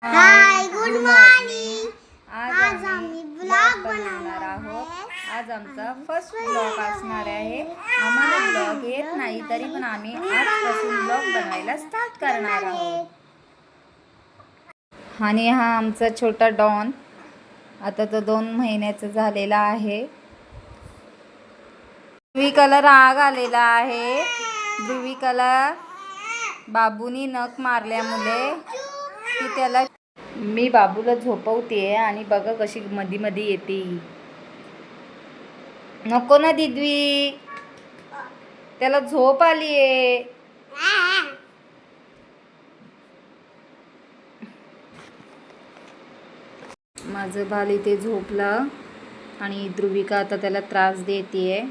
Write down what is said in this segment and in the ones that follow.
Hi good morning. आज आम्ही blog बनवणार आहोत। आज आमचा फर्स्ट ब्लॉग असणार आहे। आम्हाला ब्लॉग येत नाही तरी पण आम्ही आजपासून ब्लॉग बनवायला स्टार्ट करणार आहोत। आणि हा आमचा छोटा डॉन आता तो 2 महिन्याचा झालेला आहे। ध्रुविकाला राग आलेला आहे। ध्रुविकाला बाबूनी नख मारल्यामुळे ती त्याला मी बाबूला झोपवते आणि बघा कशी मधी मधी येते। नको ना दिद्वी, त्याला झोप आलीये। माझं बाल इथे झोपलं आणि ध्रुविका आता त्याला त्रास देतीये।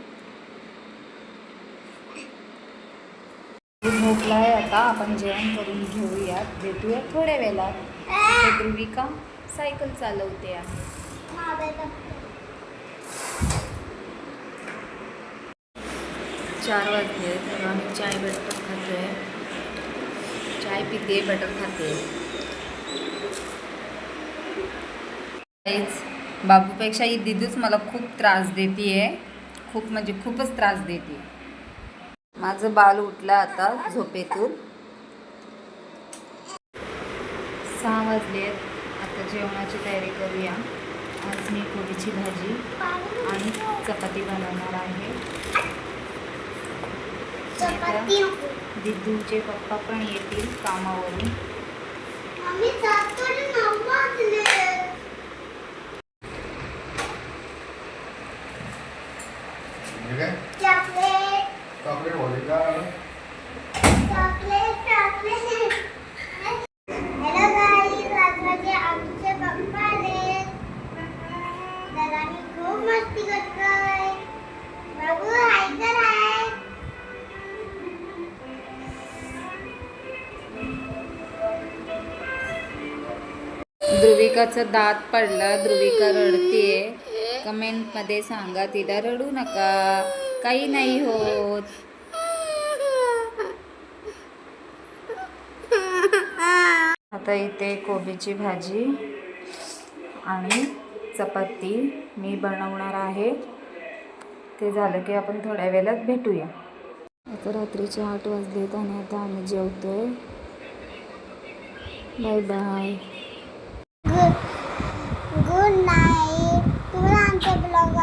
झोपलाय आता आपण जेवण करून घेऊयात, भेटूया थोड्या वेळात। ध्रुविका सायकल चालवते आहे। 4 वाजले तर आम्ही चाय बटर खातोय। चाय पिते, बटर खाते। बाबूपेक्षा ही दिदूच मला खूप त्रास देतीये, खूप म्हणजे खूपच त्रास देते। माझं बाल उठलं आता झोपेतून। 6 वाजलेत, आता जेवणाची तयारी करूया। आज मी कोबीची भाजी आणि चपाती बनवणार आहे। दिदूचे पप्पा पण येतील कामावरून। ध्रुविकाचं दात पडला, ध्रुविका रडतेय। कमेंट मध्ये सांगा तिला रडू नका, काही नाही होत। आता इथे कोबीची भाजी आणि चपाती मी बनवणार आहे। ते झालं की आपण थोड्या वेळात भेटूया। आता रात्रीचे 8 वाजलेत आणि आता आम्ही जेवतोय। Bye bye, good night. तुम्हाला आमचा ब्लॉग